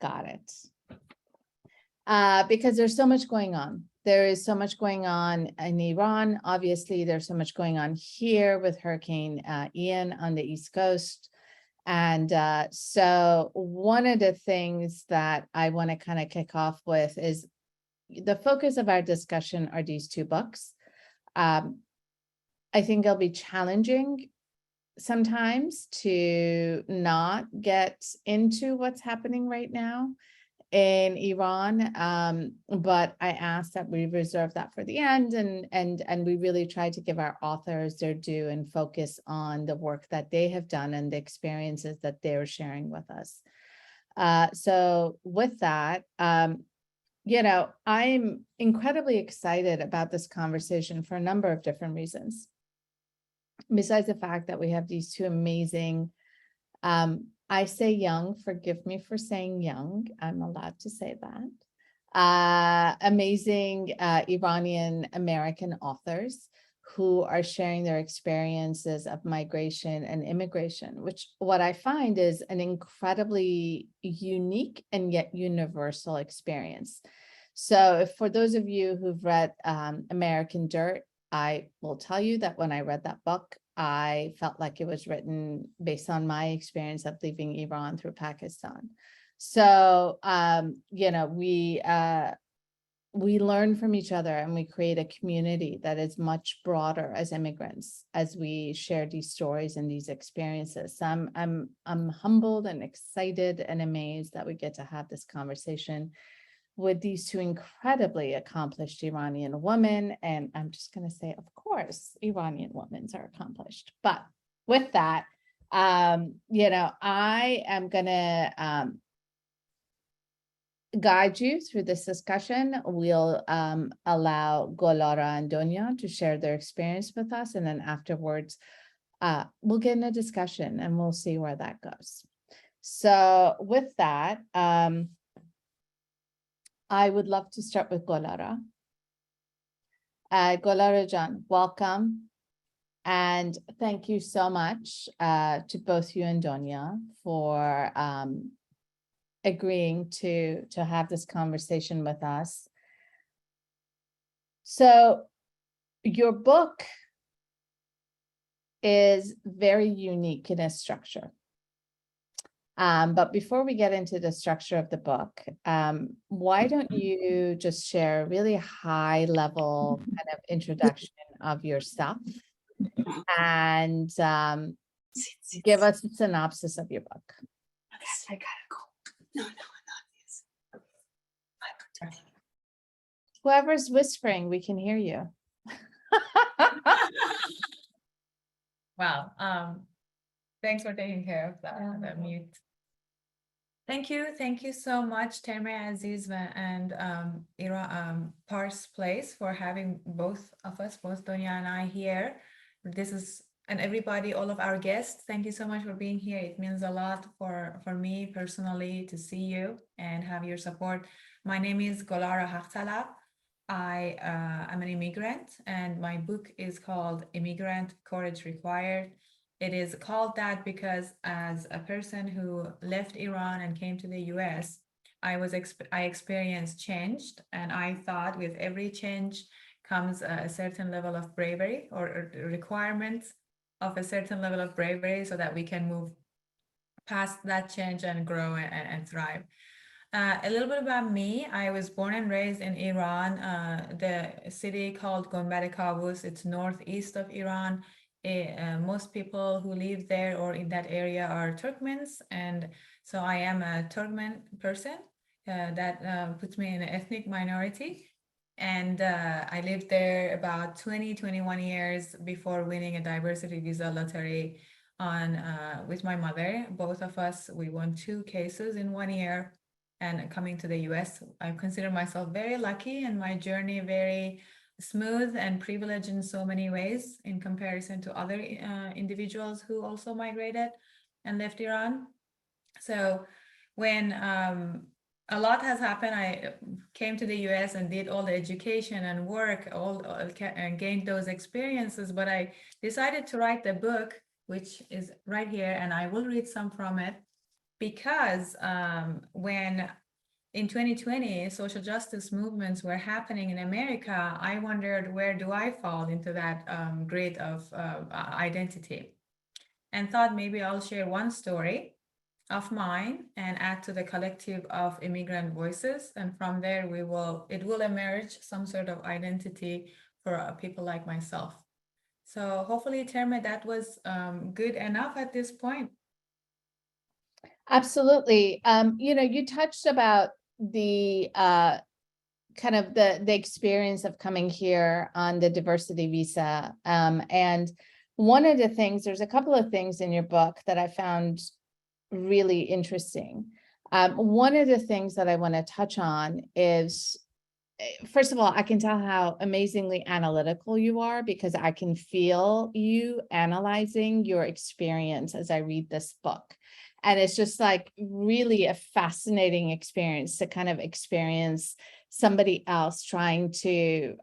Got it. Because there's so much going on. There is so much going on in Iran. Obviously, there's so much going on here with Hurricane Ian on the East Coast. And so one of the things that I want to kind of kick off with is the focus of our discussion are these two books. I think it'll be challenging sometimes to not get into what's happening right now in Iran, but I ask that we reserve that for the end, and we really try to give our authors their due and focus on the work that they have done and the experiences that they're sharing with us. So with that, I'm incredibly excited about this conversation for a number of different reasons. Besides the fact that we have these two amazing, I say young, forgive me for saying young, I'm allowed to say that, amazing Iranian-American authors who are sharing their experiences of migration and immigration, which what I find is an incredibly unique and yet universal experience. So for those of you who've read American Dirt, I will tell you that when I read that book, I felt like it was written based on my experience of leaving Iran through Pakistan. So, we learn from each other and we create a community that is much broader as immigrants as we share these stories and these experiences. So I'm humbled and excited and amazed that we get to have this conversation with these two incredibly accomplished Iranian women. And I'm just going to say, of course, Iranian women are accomplished. But with that, I am going to guide you through this discussion. We'll allow Golara and Donya to share their experience with us. And then afterwards, we'll get in a discussion and we'll see where that goes. So with that, I would love to start with Golara. Golara Jan, welcome. And thank you so much to both you and Donya for agreeing to have this conversation with us. So your book is very unique in its structure. But before we get into the structure of the book, why don't you just share a really high level kind of introduction of your stuff and give us a synopsis of your book. Okay, I gotta go. No, not this. Whoever's whispering, we can hear you. Wow. Thanks for taking care of that, the mute. Thank you so much, Termeh Aziz and Pars Place for having both of us, both Donya and I here. And everybody, all of our guests, thank you so much for being here. It means a lot for me personally to see you and have your support. My name is Golara Haghtalab. I am an immigrant, and my book is called Immigrant, Courage Required. It is called that because as a person who left Iran and came to the US, I experienced change, and I thought with every change comes a certain level of bravery or requirements of a certain level of bravery so that we can move past that change and grow and thrive. A little bit about me. I was born and raised in Iran, the city called Gonbad Kavus. It's northeast of Iran. Most people who live there or in that area are Turkmens, and so I am a Turkmen person. That puts me in an ethnic minority, and I lived there about 21 years before winning a diversity visa lottery with my mother. Both of us, we won 2 cases in 1 year, and coming to the US. I consider myself very lucky and my journey very smooth and privileged in so many ways in comparison to other individuals who also migrated and left Iran. So when a lot has happened, I came to the US and did all the education and work, and gained those experiences, but I decided to write the book which is right here, and I will read some from it because when in 2020 social justice movements were happening in America, I wondered, where do I fall into that grid of identity? And thought maybe I'll share one story of mine and add to the collective of immigrant voices, and from there it will emerge some sort of identity for people like myself. So hopefully, Termeh, that was good enough at this point. Absolutely. You touched about the kind of the experience of coming here on the diversity visa. And one of the things, there's a couple of things in your book that I found really interesting. One of the things that I want to touch on is, first of all, I can tell how amazingly analytical you are because I can feel you analyzing your experience as I read this book. And it's just like really a fascinating experience to kind of experience somebody else trying to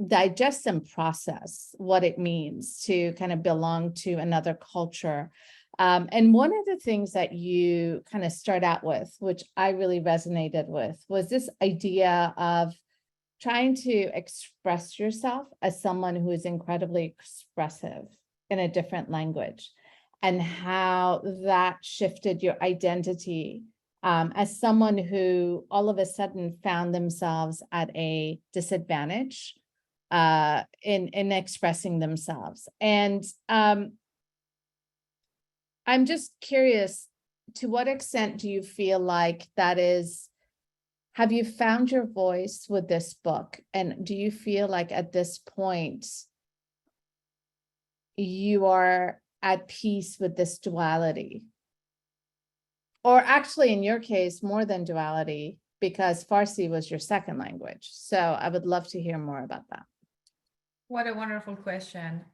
digest and process what it means to kind of belong to another culture. And one of the things that you kind of start out with, which I really resonated with, was this idea of trying to express yourself as someone who is incredibly expressive in a different language, and how that shifted your identity as someone who all of a sudden found themselves at a disadvantage in expressing themselves. And I'm just curious, to what extent do you feel like that is, have you found your voice with this book? And do you feel like at this point you are at peace with this duality? Or actually, in your case, more than duality, because Farsi was your second language. So I would love to hear more about that. What a wonderful question.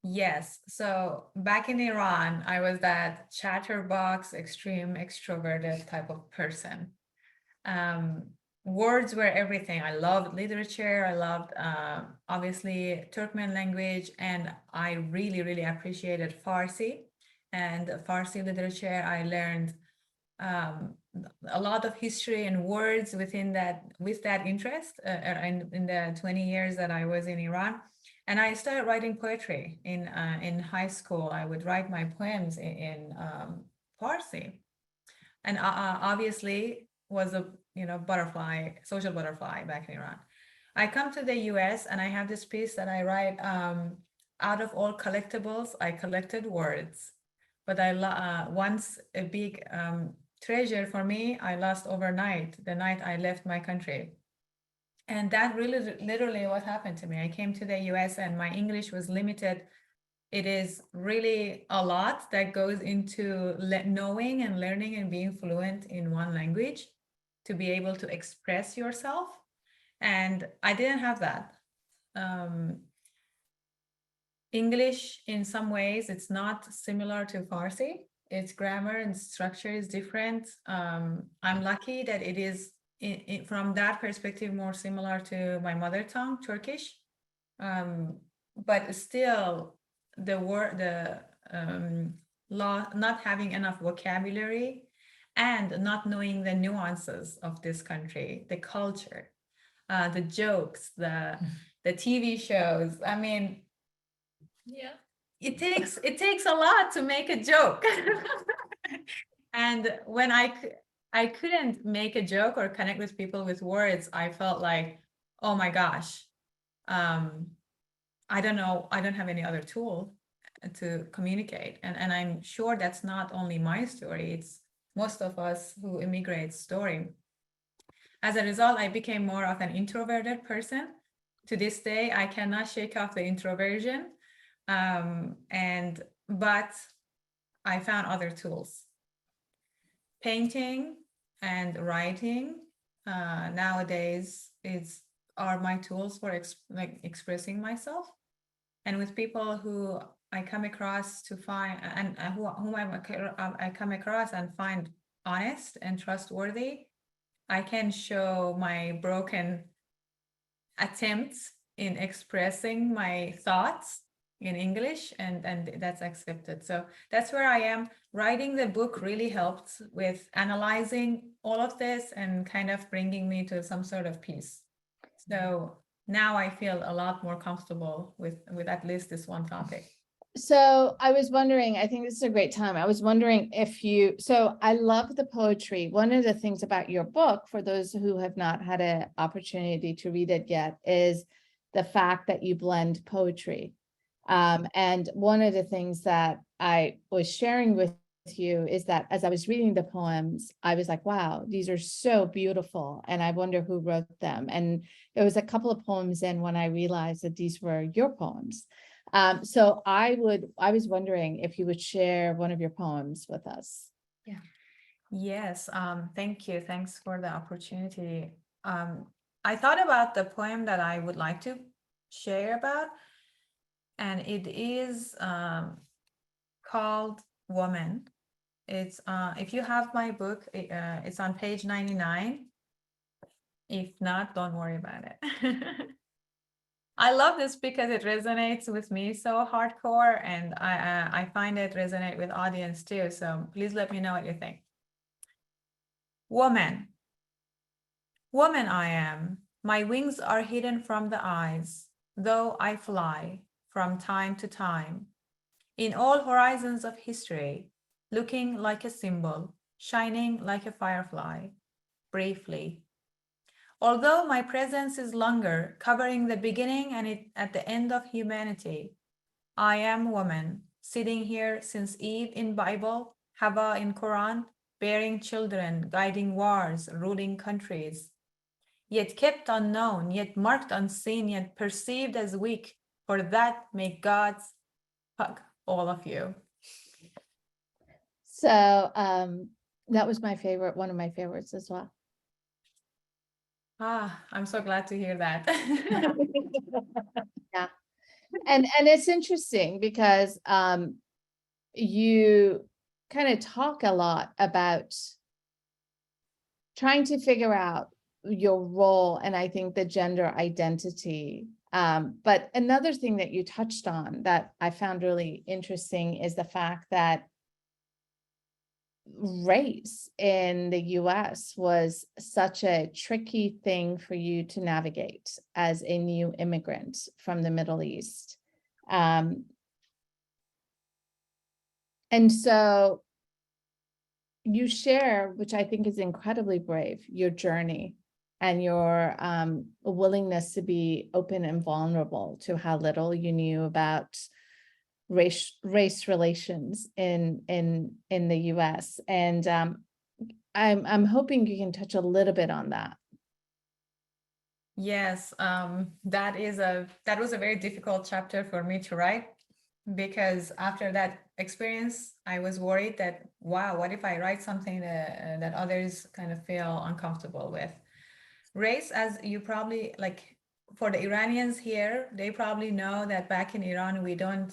Yes. So back in Iran, I was that chatterbox, extreme extroverted type of person. Words were everything. I loved literature. I loved, obviously, Turkmen language, and I really, really appreciated Farsi. And Farsi literature, I learned a lot of history and words with that interest in the 20 years that I was in Iran. And I started writing poetry in high school. I would write my poems in Farsi, and obviously was a social butterfly back in Iran. I come to the U.S. and I have this piece that I write. Out of all collectibles, I collected words, but once a big treasure for me, I lost overnight, the night I left my country. And that really literally what happened to me. I came to the US and my English was limited. It is really a lot that goes into knowing and learning and being fluent in one language to be able to express yourself. And I didn't have that. English, in some ways, it's not similar to Farsi. Its grammar and structure is different. I'm lucky that it is, from that perspective, more similar to my mother tongue, Turkish. But still, not having enough vocabulary and not knowing the nuances of this country, the culture, the jokes, the TV shows. I mean, yeah, it takes a lot to make a joke. And when I couldn't make a joke or connect with people with words, I felt like, oh my gosh, I don't know, I don't have any other tool to communicate. And I'm sure that's not only my story, it's most of us who immigrate story. As a result, I became more of an introverted person. To this day, I cannot shake off the introversion. But I found other tools. Painting and writing nowadays are my tools for expressing myself. And with people who I come across to find, and whom I come across and find honest and trustworthy, I can show my broken attempts in expressing my thoughts in English, and that's accepted. So that's where I am. Writing the book really helped with analyzing all of this and kind of bringing me to some sort of peace. So now I feel a lot more comfortable with at least this one topic. So I was wondering, I think this is a great time. I was wondering if so I love the poetry. One of the things about your book, for those who have not had an opportunity to read it yet, is the fact that you blend poetry. And one of the things that I was sharing with you is that as I was reading the poems, I was like, wow, these are so beautiful. And I wonder who wrote them. And it was a couple of poems in when I realized that these were your poems. So I was wondering if you would share one of your poems with us. Yeah. Yes. Thank you. Thanks for the opportunity. I thought about the poem that I would like to share about, and it is called Woman. It's if you have my book, it's on page 99. If not, don't worry about it. I love this because it resonates with me so hardcore, and I find it resonate with audience too. So please let me know what you think. Woman. Woman I am. My wings are hidden from the eyes, though I fly from time to time. In all horizons of history, looking like a symbol, shining like a firefly, briefly. Although my presence is longer, covering the beginning and at the end of humanity, I am woman, sitting here since Eve in Bible, Hava in Quran, bearing children, guiding wars, ruling countries. Yet kept unknown, yet marked unseen, yet perceived as weak. For that, may God hug all of you. So that was my favorite, one of my favorites as well. I'm so glad to hear that. Yeah. And it's interesting because you kind of talk a lot about trying to figure out your role, and I think the gender identity. But another thing that you touched on that I found really interesting is the fact that race in the US was such a tricky thing for you to navigate as a new immigrant from the Middle East. And so you share, which I think is incredibly brave, your journey and your willingness to be open and vulnerable to how little you knew about race relations in the US. And I'm hoping you can touch a little bit on that. Yes, that was a very difficult chapter for me to write, because after that experience, I was worried that, wow, what if I write something that others kind of feel uncomfortable with? Race, as you probably, like, for the Iranians here, they probably know that back in Iran, we don't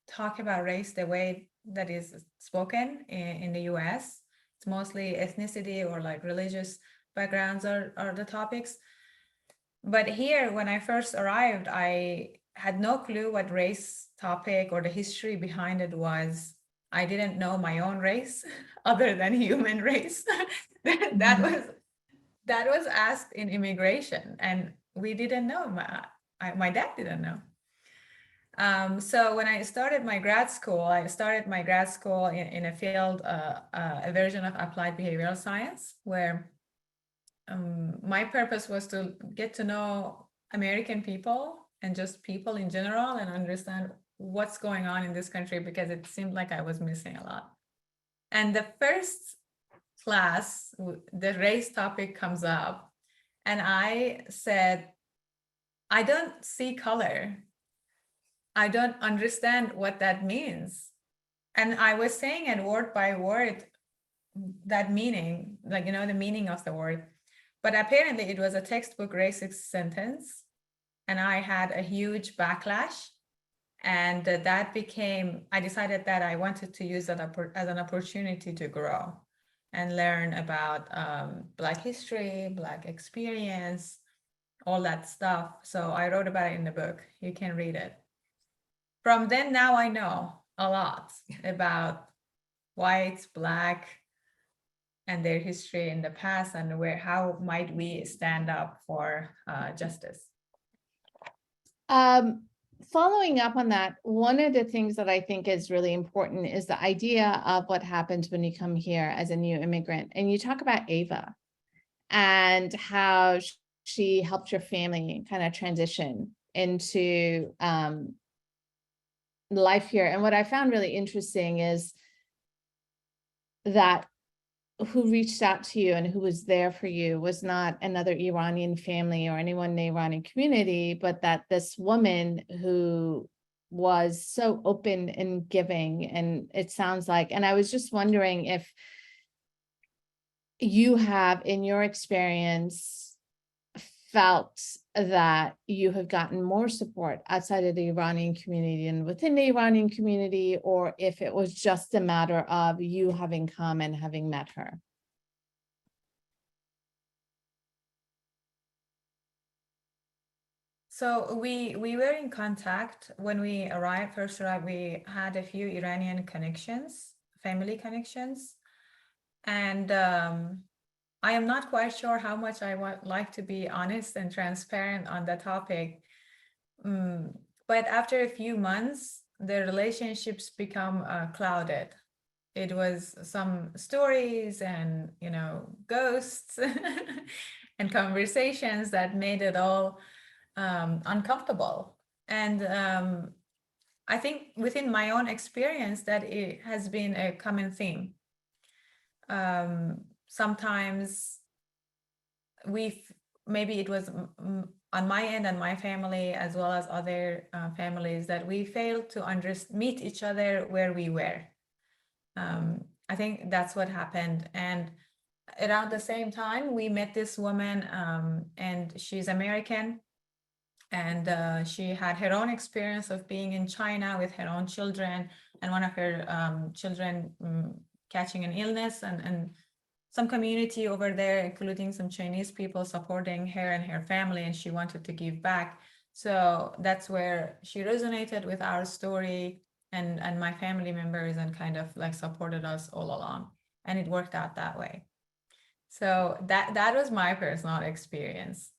talk about race the way that is spoken in the US. It's mostly ethnicity or like religious backgrounds are the topics. But here, when I first arrived, I had no clue what race topic or the history behind it was. I didn't know my own race other than human race. That was asked in immigration, and we didn't know. My dad didn't know. So when I started my grad school, in a field, a version of applied behavioral science, where my purpose was to get to know American people and just people in general and understand what's going on in this country, because it seemed like I was missing a lot. And the first class, the race topic comes up, and I said, I don't see color. I don't understand what that means. And I was saying it word by word, that meaning, like, the meaning of the word. But apparently it was a textbook racist sentence, and I had a huge backlash. And I decided that I wanted to use that as an opportunity to grow and learn about Black history, Black experience, all that stuff. So I wrote about it in the book. You can read it. from then now I know a lot about whites, Black, and their history in the past, and how might we stand up for justice. Following up on that, one of the things that I think is really important is the idea of what happens when you come here as a new immigrant. And you talk about Ava and how she helped your family kind of transition into life here. And what I found really interesting is that who reached out to you and who was there for you was not another Iranian family or anyone in the Iranian community, but that this woman who was so open and giving, and it sounds like, and I was just wondering if you have, in your experience, felt that you have gotten more support outside of the Iranian community and within the Iranian community, or if it was just a matter of you having come and having met her. So we were in contact when we first arrived. We had a few Iranian connections, family connections, and I am not quite sure how much I would like to be honest and transparent on the topic. But after a few months, the relationships become clouded. It was some stories and, ghosts and conversations that made it all uncomfortable. And I think within my own experience that it has been a common theme. Sometimes maybe it was on my end and my family, as well as other families, that we failed to meet each other where we were. I think that's what happened. And around the same time, we met this woman, and she's American. And she had her own experience of being in China with her own children, and one of her children catching an illness, and some community over there, including some Chinese people, supporting her and her family, and she wanted to give back. So that's where she resonated with our story and my family members, and kind of like supported us all along. And it worked out that way. So that was my personal experience.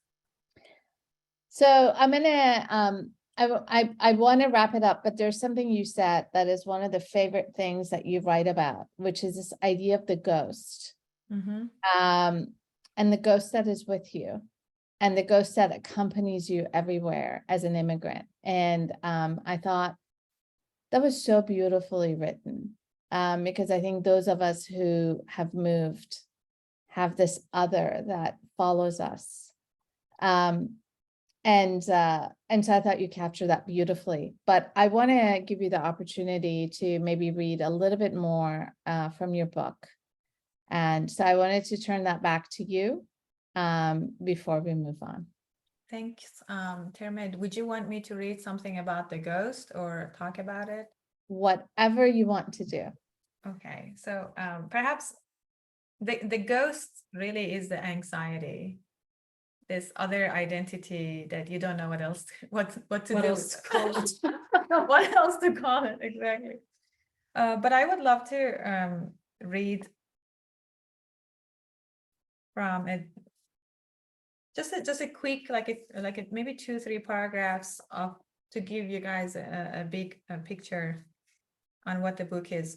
So I'm gonna, I want to wrap it up, but there's something you said that is one of the favorite things that you write about, which is this idea of the ghost. And the ghost that is with you, and the ghost that accompanies you everywhere as an immigrant. And I thought that was so beautifully written, because I think those of us who have moved have this other that follows us. And so I thought you captured that beautifully. But I want to give you the opportunity to maybe read a little bit more from your book. And so I wanted to turn that back to you before we move on. Thanks, Termeh. Would you want me to read something about the ghost or talk about it? Whatever you want to do. Okay. So perhaps the ghost really is the anxiety, this other identity that you don't know what else to do. Else to call it? What else to call it, exactly. But I would love to read from it, just a quick, maybe 2-3 paragraphs to give you guys a big picture on what the book is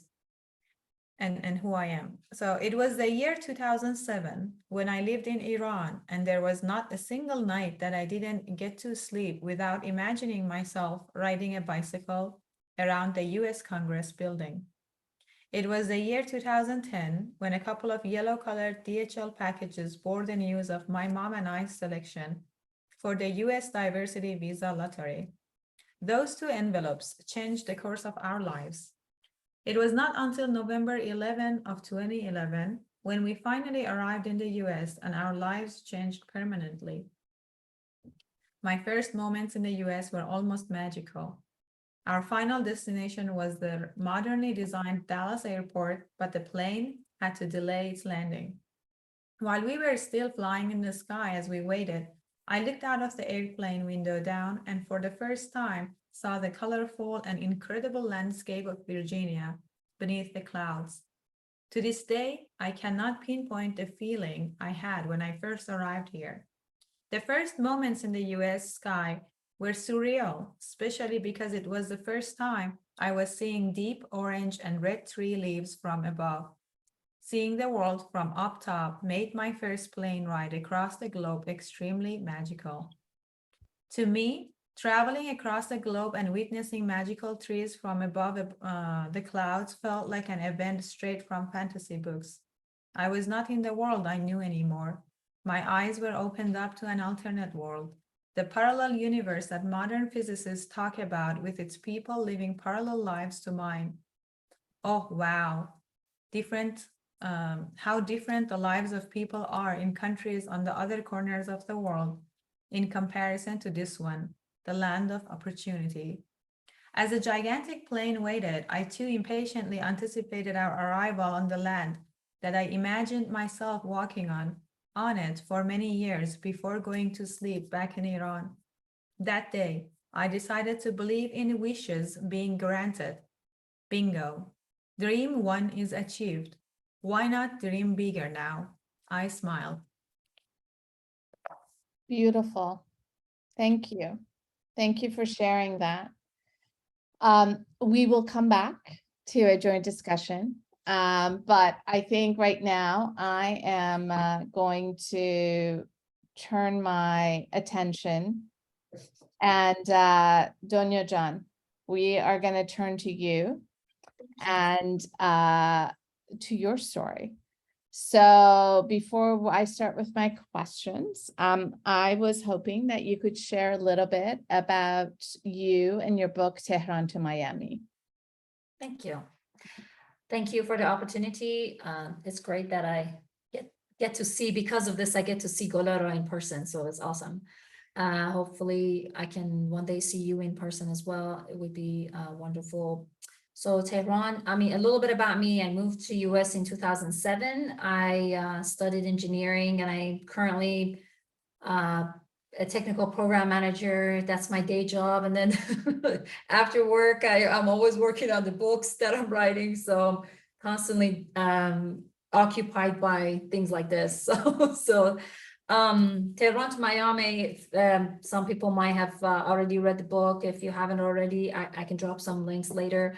and who I am. So it was the year 2007 when I lived in Iran, and there was not a single night that I didn't get to sleep without imagining myself riding a bicycle around the US Congress building. It was the year 2010 when a couple of yellow-colored DHL packages bore the news of my mom and I's selection for the US Diversity Visa Lottery. Those 2 envelopes changed the course of our lives. It was not until November 11 of 2011 when we finally arrived in the US and our lives changed permanently. My first moments in the US were almost magical. Our final destination was the modernly designed Dallas airport, but the plane had to delay its landing. While we were still flying in the sky as we waited, I looked out of the airplane window down, and for the first time, saw the colorful and incredible landscape of Virginia beneath the clouds. To this day, I cannot pinpoint the feeling I had when I first arrived here. The first moments in the US sky were surreal, especially because it was the first time I was seeing deep orange and red tree leaves from above. Seeing the world from up top made my first plane ride across the globe extremely magical. To me, traveling across the globe and witnessing magical trees from above the clouds felt like an event straight from fantasy books. I was not in the world I knew anymore. My eyes were opened up to an alternate world, the parallel universe that modern physicists talk about with its people living parallel lives to mine. Oh, wow. How different the lives of people are in countries on the other corners of the world in comparison to this one, the land of opportunity. As the gigantic plane waited, I too impatiently anticipated our arrival on the land that I imagined myself walking on it for many years before going to sleep back in Iran. That day, I decided to believe in wishes being granted. Bingo. Dream one is achieved. Why not dream bigger now? I smiled. Beautiful. Thank you. Thank you for sharing that. We will come back to a joint discussion. But I think right now I am going to turn my attention and Donya Jan, we are going to turn to you and to your story. So before I start with my questions, I was hoping that you could share a little bit about you and your book, Tehran to Miami. Thank you. Thank you for the opportunity. It's great that I get to see, because of this, I get to see Golara in person. So it's awesome. Hopefully I can one day see you in person as well. It would be wonderful. So Tehran, I mean, a little bit about me. I moved to US in 2007. I studied engineering, and I currently a technical program manager. That's my day job. And then after work, I'm always working on the books that I'm writing. So I'm constantly occupied by things like this. Tehran to Miami, some people might have already read the book. If you haven't already, I can drop some links later.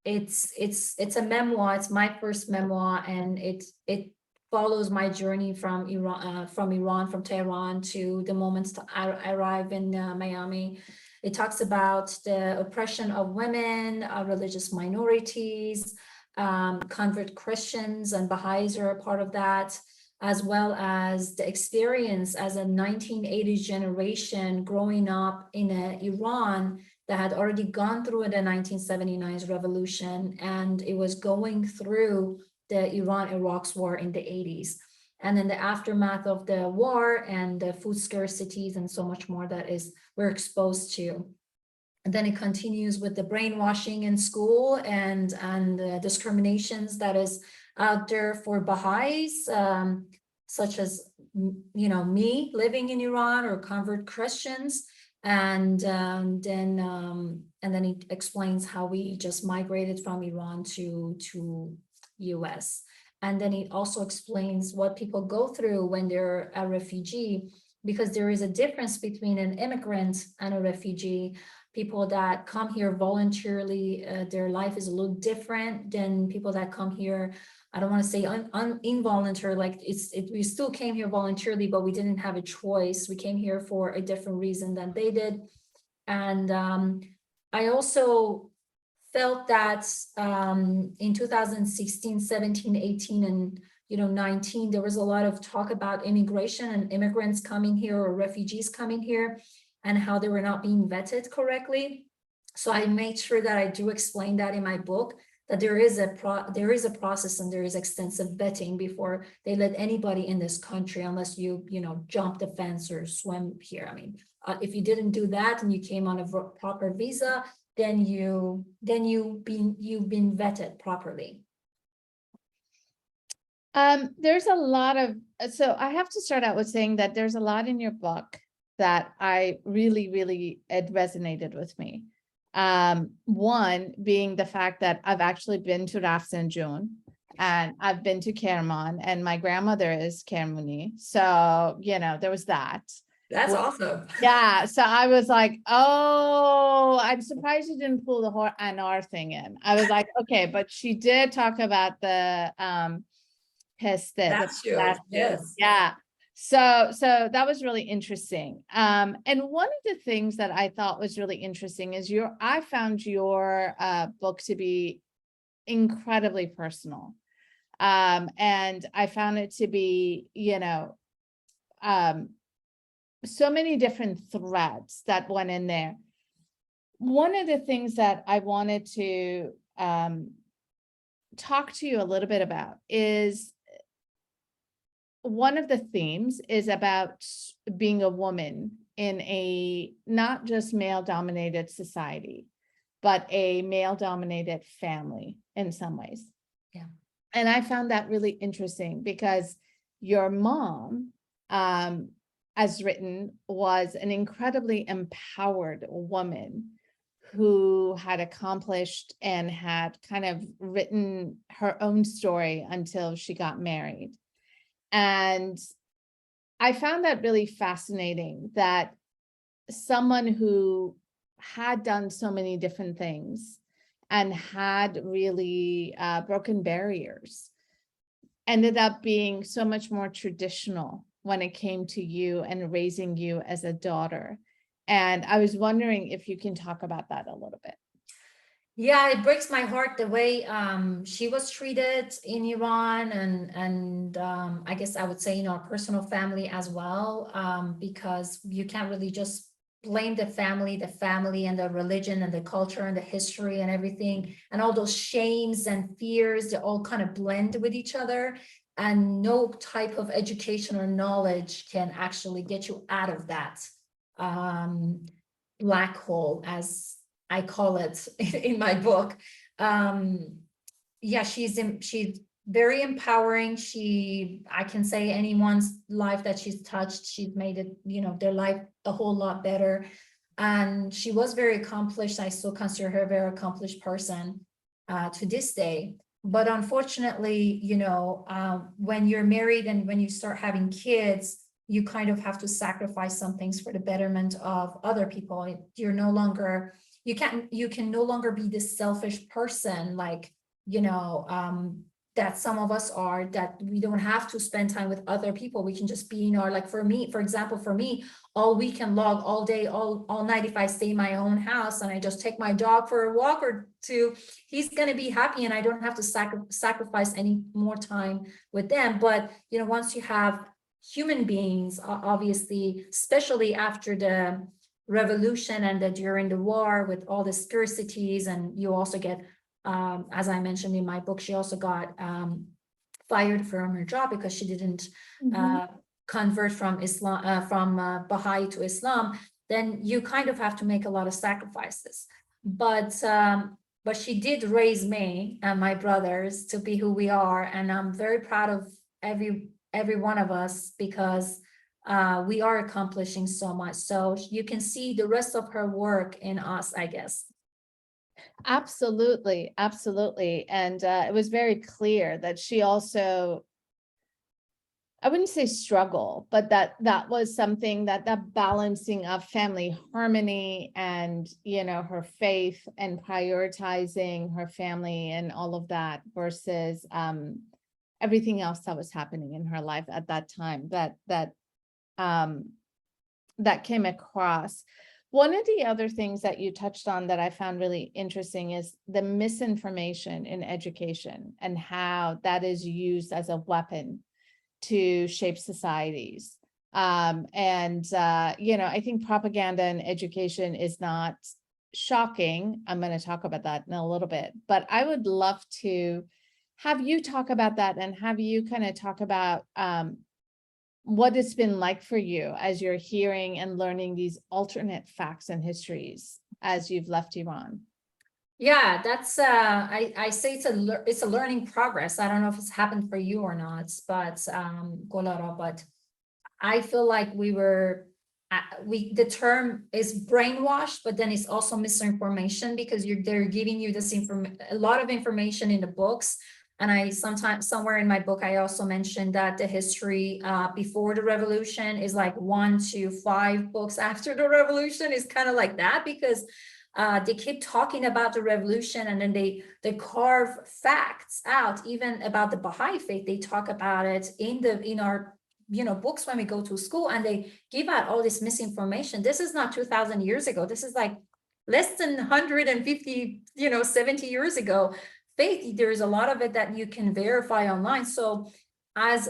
It's a memoir. It's my first memoir, and it follows my journey from Iran, from Tehran to the moments I arrive in Miami. It talks about the oppression of women, religious minorities, convert Christians, and Baha'is are a part of that, as well as the experience as a 1980s generation growing up in Iran that had already gone through the 1979 revolution, and it was going through the Iran-Iraq war in the 80s. And in the aftermath of the war and the food scarcities and so much more that we're exposed to. And then it continues with the brainwashing in school and the discriminations that is out there for Baha'is, such as, me living in Iran, or convert Christians. And then he explains how we just migrated from Iran to US. And then he also explains what people go through when they're a refugee, because there is a difference between an immigrant and a refugee. People that come here voluntarily, their life is a little different than people that come here, I don't want to say involuntary, like we still came here voluntarily, but we didn't have a choice. We came here for a different reason than they did. And I also felt that in 2016, 17, 18, and 19, there was a lot of talk about immigration and immigrants coming here, or refugees coming here, and how they were not being vetted correctly. So I made sure that I do explain that in my book, that there is a process and there is extensive vetting before they let anybody in this country, unless you jump the fence or swim here. I mean, if you didn't do that and you came on a proper visa, then you've been vetted properly. There's a lot of, so I have to start out with saying that there's a lot in your book that I really, it resonated with me. One being the fact that I've actually been to Rafsanjun and I've been to Kerman, and my grandmother is Kermani. So, you know, there was that. That's Well, awesome. Yeah, so I was like, oh, I'm surprised you didn't pull the whole Anar thing in. I was like, okay, but she did talk about the peste. That's true. Yes. Yeah. So that was really interesting. And one of the things that I thought was really interesting is I found your book to be incredibly personal. And I found it to be, you know, so many different threads that went in there. One of the things that I wanted to talk to you a little bit about is one of the themes is about being a woman in a not just male-dominated society, but a male-dominated family in some ways. Yeah. And I found that really interesting because your mom, as written, was an incredibly empowered woman who had accomplished and had kind of written her own story until she got married. And I found that really fascinating, that someone who had done so many different things and had really broken barriers ended up being so much more traditional when it came to you and raising you as a daughter. And I was wondering if you can talk about that a little bit. Yeah, it breaks my heart the way she was treated in Iran, and I guess I would say in our personal family as well, because you can't really just blame the family and the religion and the culture and the history and everything, and all those shames and fears, they all kind of blend with each other, and no type of education or knowledge can actually get you out of that black hole, as I call it in my book. Yeah, she's very empowering. I can say anyone's life that she's touched, she's made it, you know, their life a whole lot better. And she was very accomplished. I still consider her a very accomplished person to this day. But unfortunately, you know, when you're married and when you start having kids, you kind of have to sacrifice some things for the betterment of other people. You're no longer, you can no longer be this selfish person, like, you know, that some of us are, that we don't have to spend time with other people. We can just be in our, like for me, for example, for me, all weekend long, all day, all night, if I stay in my own house and I just take my dog for a walk or two, he's going to be happy and I don't have to sacrifice any more time with them. But, you know, once you have human beings, obviously, especially after the revolution and during the war with all the scarcities, and you also get, as I mentioned in my book, she also got fired from her job because she didn't convert from Islam, from Baha'i to Islam. Then you kind of have to make a lot of sacrifices. But she did raise me and my brothers to be who we are, and I'm very proud of every one of us, because we are accomplishing so much. So you can see the rest of her work in us, I guess. Absolutely. And it was very clear that she also, I wouldn't say struggle, but that was something, that balancing of family harmony and, you know, her faith and prioritizing her family and all of that versus everything else that was happening in her life at that time, that came across. One of the other things that you touched on that I found really interesting is the misinformation in education and how that is used as a weapon to shape societies. You know, I think propaganda in education is not shocking. I'm going to talk about that in a little bit, but I would love to have you talk about that and have you kind of talk about what it's been like for you as you're hearing and learning these alternate facts and histories as you've left Iran. Yeah, that's I say it's a learning progress. I don't know if it's happened for you or not, but Golara, but I feel like we were the term is brainwashed, but then it's also misinformation because they're giving you this a lot of information in the books. And I sometimes somewhere in my book, I also mentioned that the history before the revolution is like 1 to 5 books after the revolution is kind of like that, because they keep talking about the revolution and then they carve facts out, even about the Baha'i faith. They talk about it in our books when we go to school, and they give out all this misinformation. This is not 2,000 years ago. This is like less than 150, 70 years ago. Faith, there is a lot of it that you can verify online. So as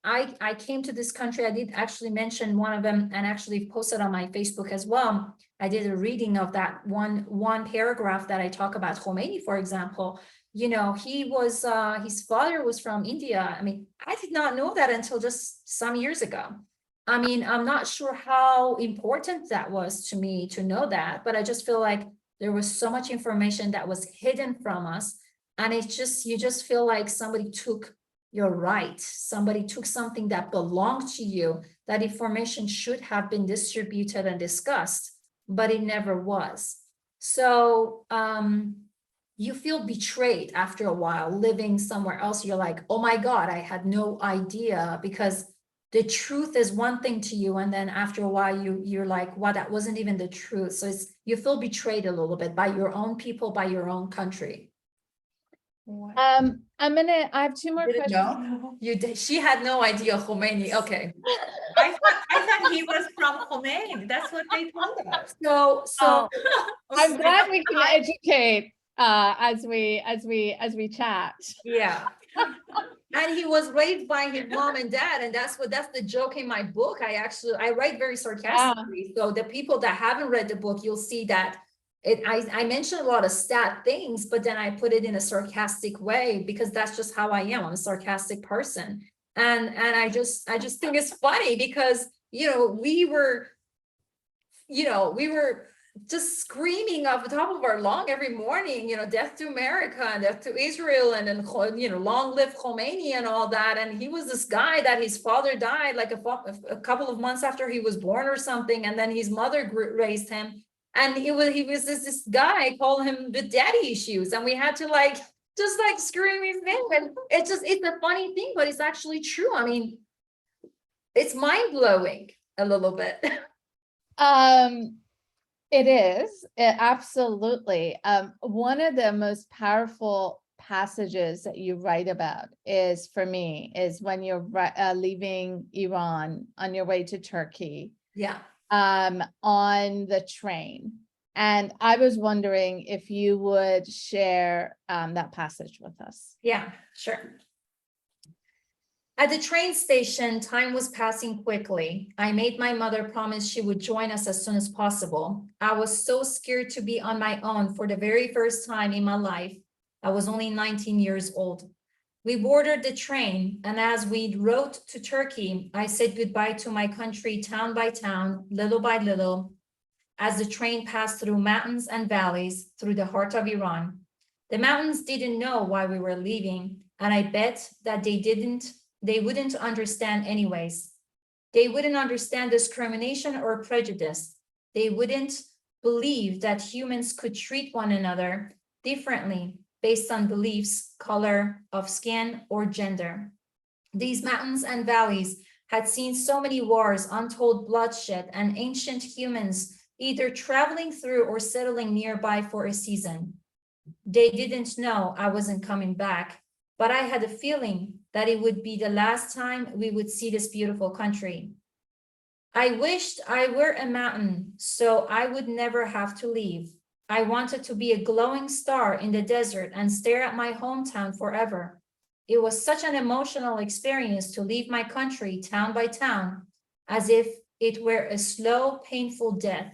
I came to this country, I did actually mention one of them and actually posted on my Facebook as well. I did a reading of that one paragraph that I talk about Khomeini, for example. He was his father was from India. I mean, I did not know that until just some years ago. I mean, I'm not sure how important that was to me to know that, but I just feel like there was so much information that was hidden from us. And you just feel like somebody took your right. Somebody took something that belonged to you. That information should have been distributed and discussed, but it never was. So, you feel betrayed after a while living somewhere else. You're like, oh my God, I had no idea, because the truth is one thing to you. And then after a while, you're like, wow, that wasn't even the truth. So you feel betrayed a little bit by your own people, by your own country. I have 2 more Didn't questions. know. You did. She had no idea Khomeini. Okay. I thought he was from Khomeini. That's what they told us. So I'm glad we can educate as we chat. yeah. And he was raised by his mom and dad, and that's the joke in my book. I write very sarcastically. So the people that haven't read the book, you'll see that I mention a lot of stat things, but then I put it in a sarcastic way because that's just how I am. I'm a sarcastic person. And I just think it's funny because, we were just screaming off the top of our lung every morning, death to America and death to Israel, and then, long live Khomeini and all that. And he was this guy that his father died like a couple of months after he was born or something. And then his mother raised him. And he was this guy, called him the daddy issues. And we had to just scream his name. And it's a funny thing, but it's actually true. I mean, it's mind blowing a little bit. It is, absolutely. One of the most powerful passages that you write about is, for me, is when you're leaving Iran on your way to Turkey. Yeah. On the train. And I was wondering if you would share that passage with us. Yeah, sure. At the train station, time was passing quickly. I made my mother promise she would join us as soon as possible. I was so scared to be on my own for the very first time in my life. I was only 19 years old. We boarded the train, and as we rode to Turkey, I said goodbye to my country town by town, little by little, as the train passed through mountains and valleys through the heart of Iran. The mountains didn't know why we were leaving, and I bet that they wouldn't understand anyways. They wouldn't understand discrimination or prejudice. They wouldn't believe that humans could treat one another differently based on beliefs, color of skin, or gender. These mountains and valleys had seen so many wars, untold bloodshed, and ancient humans either traveling through or settling nearby for a season. They didn't know I wasn't coming back, but I had a feeling that it would be the last time we would see this beautiful country. I wished I were a mountain so I would never have to leave. I wanted to be a glowing star in the desert and stare at my hometown forever. It was such an emotional experience to leave my country town by town, as if it were a slow, painful death.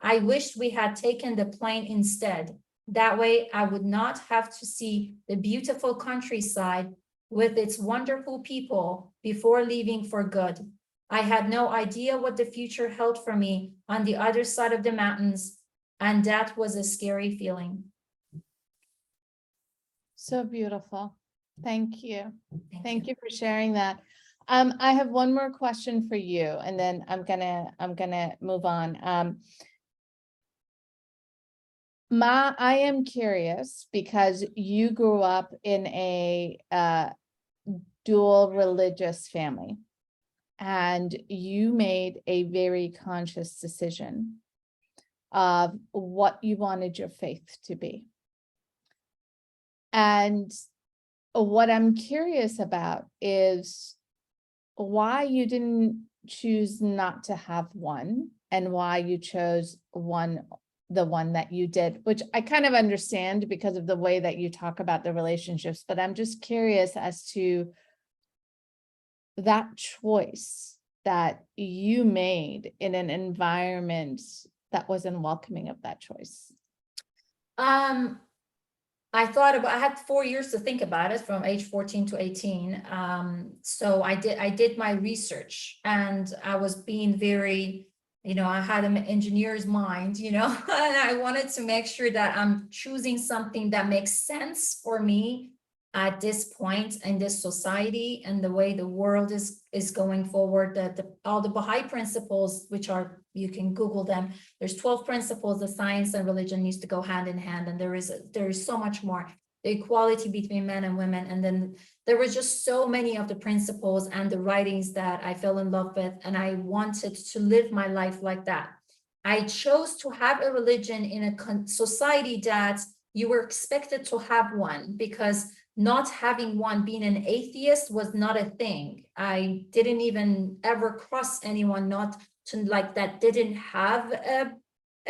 I wished we had taken the plane instead. That way I would not have to see the beautiful countryside with its wonderful people before leaving for good. I had no idea what the future held for me on the other side of the mountains, and that was a scary feeling. So beautiful. Thank you. Thank you for sharing that. I have one more question for you, and then I'm gonna move on. I am curious because you grew up in a dual religious family, and you made a very conscious decision of what you wanted your faith to be. And what I'm curious about is why you didn't choose not to have one, and why you chose the one that you did, which I kind of understand because of the way that you talk about the relationships, but I'm just curious as to that choice that you made in an environment that wasn't welcoming of that choice. I had 4 years to think about it, from age 14 to 18. So I did my research, and I was being very, I had an engineer's mind, and I wanted to make sure that I'm choosing something that makes sense for me at this point in this society and the way the world is going forward. All the Baha'i principles, which are, you can Google them. There's 12 principles that science and religion needs to go hand in hand, and there is so much more. The equality between men and women, and then there was just so many of the principles and the writings that I fell in love with, and I wanted to live my life like that. I chose to have a religion in a society that you were expected to have one, because not having one, being an atheist, was not a thing. I didn't even ever cross anyone not to like that didn't have a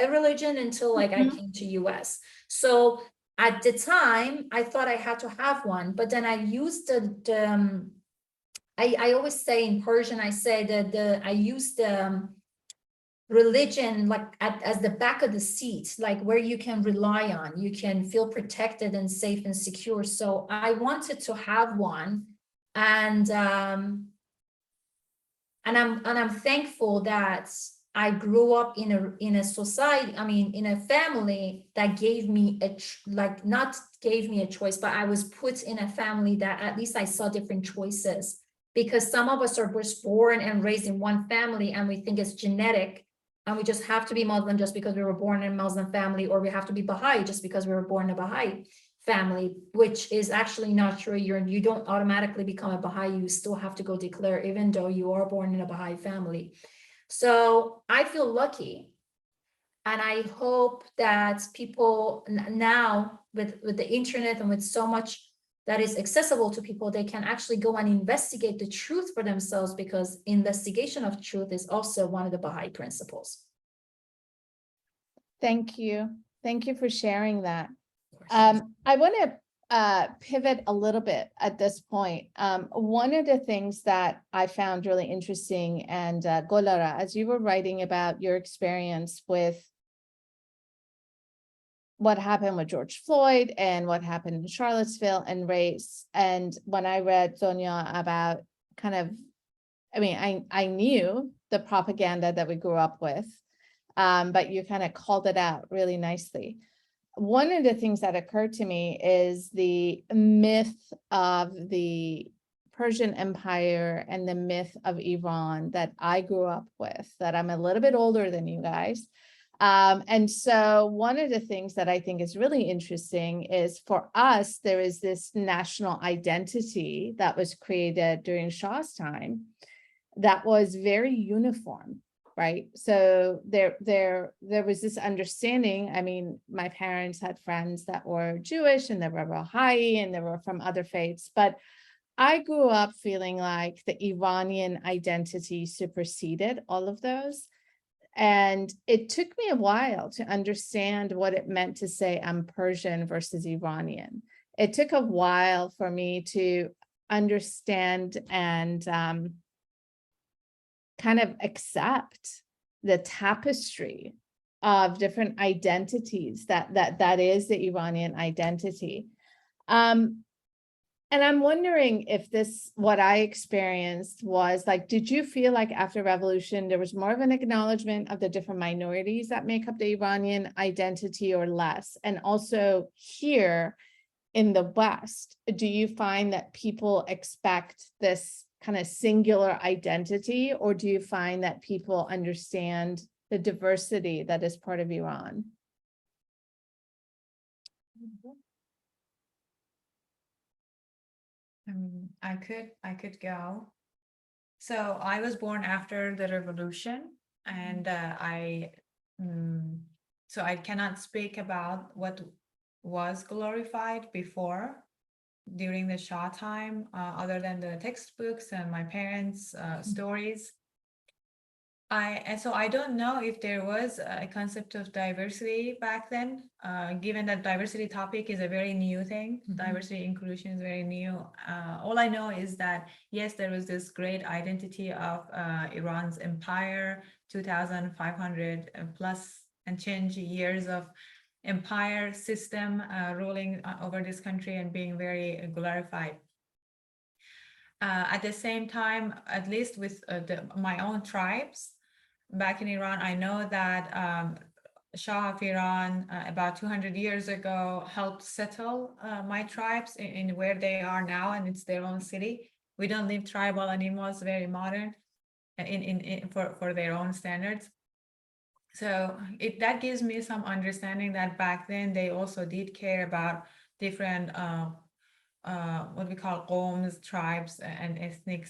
religion until like I came to US. So at the time I thought I had to have one, but then I used I always say in Persian, I say that I used the religion like as the back of the seat, like where you can rely on, you can feel protected and safe and secure. So I wanted to have one, and I'm thankful that I grew up in a society, in a family that gave me not gave me a choice, but I was put in a family that at least I saw different choices, because some of us are just born and raised in one family and we think it's genetic, and we just have to be Muslim just because we were born in a Muslim family, or we have to be Baha'i just because we were born in a Baha'i family, which is actually not true. You don't automatically become a Baha'i. You still have to go declare, even though you are born in a Baha'i family. So I feel lucky, and I hope that people now with the internet and with so much that is accessible to people, they can actually go and investigate the truth for themselves, because investigation of truth is also one of the Baha'i principles. Thank you. Thank you for sharing that. I want to pivot a little bit at this point. One of the things that I found really interesting, and Golara, as you were writing about your experience with what happened with George Floyd and what happened in Charlottesville and race, and when I read Donya about I knew the propaganda that we grew up with, but you kind of called it out really nicely. One of the things that occurred to me is the myth of the Persian Empire and the myth of Iran that I grew up with, that I'm a little bit older than you guys. And so one of the things that I think is really interesting is, for us, there is this national identity that was created during Shah's time that was very uniform. Right. So there was this understanding. My parents had friends that were Jewish, and they were Baha'i, and they were from other faiths. But I grew up feeling like the Iranian identity superseded all of those. And it took me a while to understand what it meant to say I'm Persian versus Iranian. It took a while for me to understand and kind of accept the tapestry of different identities that is the Iranian identity. And I'm wondering if what I experienced was like, did you feel like after revolution, there was more of an acknowledgement of the different minorities that make up the Iranian identity, or less? And also here in the West, do you find that people expect this kind of singular identity, or do you find that people understand the diversity that is part of Iran? I could go. So I was born after the revolution, and so I cannot speak about what was glorified before during the Shah time, other than the textbooks and my parents' stories. So I don't know if there was a concept of diversity back then, given that diversity topic is a very new thing. Diversity inclusion is very new. All I know is that, yes, there was this great identity of Iran's empire, 2,500 plus and change years of empire system ruling over this country and being very glorified. At the same time, at least with my own tribes, back in Iran, I know that Shah of Iran about 200 years ago helped settle my tribes in where they are now, and it's their own city. We don't live tribal anymore. It's very modern for their own standards. So that gives me some understanding that back then they also did care about different what we call qawms, tribes, and ethnic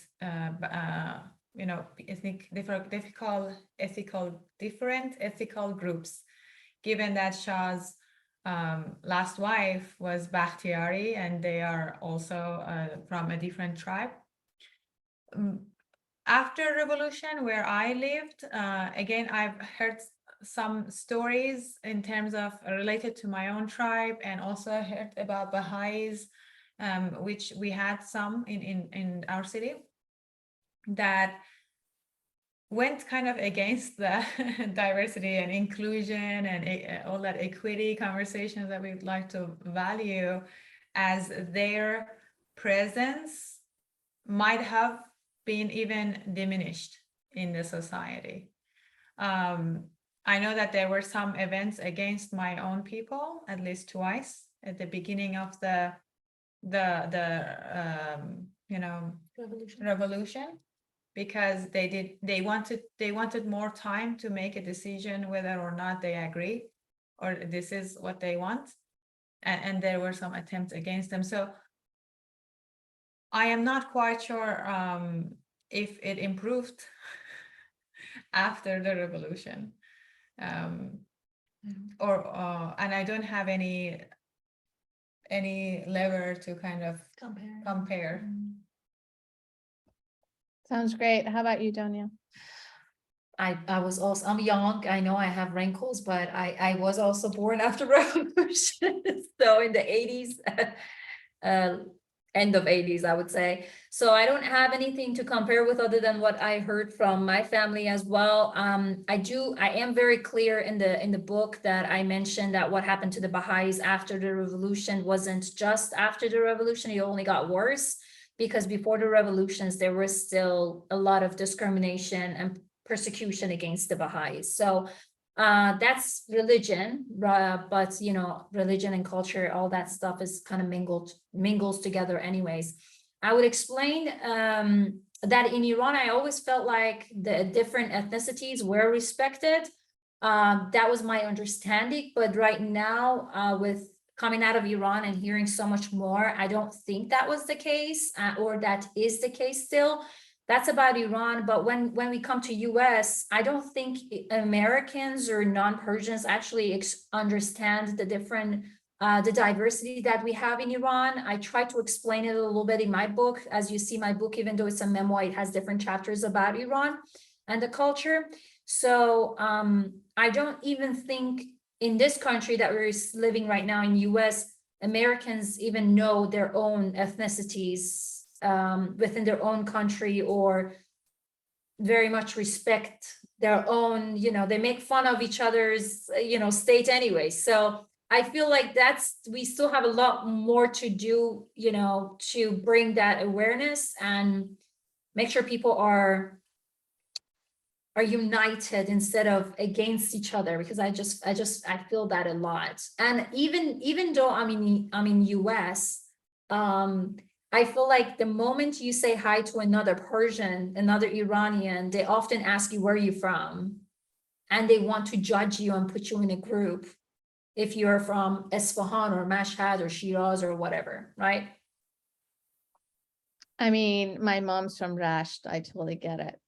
different ethical groups, given that Shah's last wife was Bakhtiari, and they are also from a different tribe. After revolution, where I lived, again, I've heard some stories in terms of related to my own tribe, and also heard about Baha'is, which we had some in our city, that went kind of against the diversity and inclusion and all that equity conversations that we'd like to value, as their presence might have been even diminished in the society. I know that there were some events against my own people, at least twice, at the beginning of the revolution, because they wanted more time to make a decision whether or not they agree or this is what they want, and there were some attempts against them. So I am not quite sure if it improved after the revolution, and I don't have any lever to kind of compare. Sounds great. How about you, Donya? I was also, I'm young, I know I have wrinkles, but I was also born after revolution, so in the 80s, end of 80s, I would say. So I don't have anything to compare with other than what I heard from my family as well. I am very clear in the book that I mentioned that what happened to the Baha'is after the revolution wasn't just after the revolution, it only got worse, because before the revolutions, there was still a lot of discrimination and persecution against the Baha'is. So that's religion, but religion and culture, all that stuff is kind of mingles together anyways. I would explain that in Iran, I always felt like the different ethnicities were respected. That was my understanding, but right now, with coming out of Iran and hearing so much more, I don't think that was the case, or that is the case still. That's about Iran. But when we come to US, I don't think Americans or non-Persians actually understand the different, the diversity that we have in Iran. I try to explain it a little bit in my book. As you see, my book, even though it's a memoir, it has different chapters about Iran and the culture. So I don't even think in this country that we're living right now in US, Americans even know their own ethnicities within their own country, or very much respect their own, they make fun of each other's, state anyway. So I feel like we still have a lot more to do, to bring that awareness and make sure people are united instead of against each other, because I feel that a lot. And even though I'm in US, I feel like the moment you say hi to another Persian, another Iranian, they often ask you where you're from. And they want to judge you and put you in a group if you're from Isfahan or Mashhad or Shiraz or whatever, right? I mean, my mom's from Rasht. I totally get it.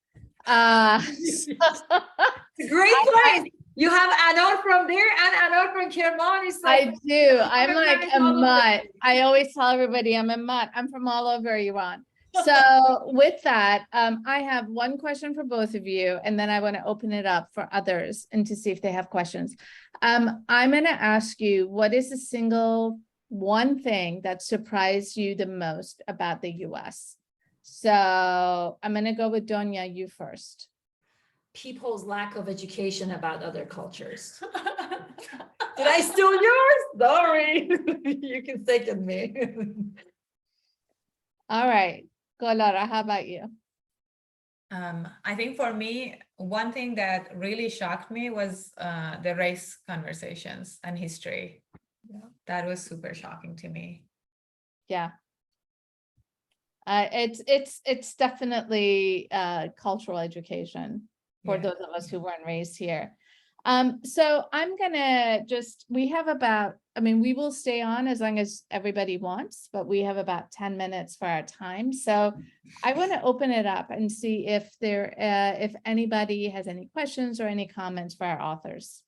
Great place. You have Anor from there and Anor from Kerman. It's I like, do. I'm like recognize a all of them. mutt. I always tell everybody I'm a mutt. I'm from all over Iran. So with that, I have one question for both of you, and then I want to open it up for others and to see if they have questions. I'm going to ask you, what is the single one thing that surprised you the most about the US? So I'm going to go with Donya, you first. People's lack of education about other cultures. Did I steal yours? Sorry. You can second me. All right. Golara, how about you? I think for me, one thing that really shocked me was the race conversations and history. Yeah. That was super shocking to me. Yeah. It's definitely cultural education for Yeah. those of us who weren't raised here. So I'm gonna we have about, I mean, we will stay on as long as everybody wants, but we have about 10 minutes for our time. So I want to open it up and see if if anybody has any questions or any comments for our authors.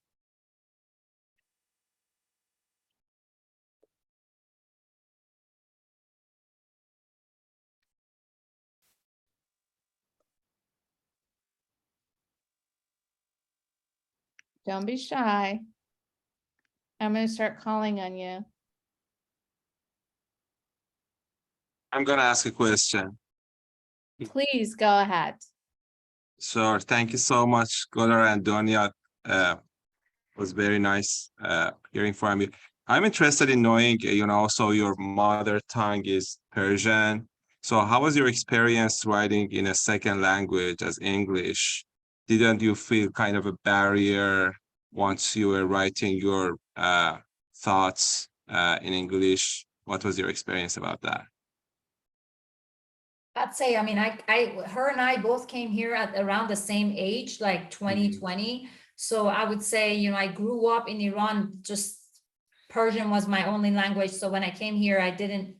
Don't be shy. I'm going to start calling on you. I'm going to ask a question. Please go ahead. So thank you so much, Golara and Donya. Was very nice hearing from you. I'm interested in knowing, also your mother tongue is Persian. So how was your experience writing in a second language as English? Didn't you feel kind of a barrier once you were writing your thoughts in English? What was your experience about that? I'd say, I mean, her and I both came here at around the same age, like 2020. So I would say, I grew up in Iran, just Persian was my only language. So when I came here, I didn't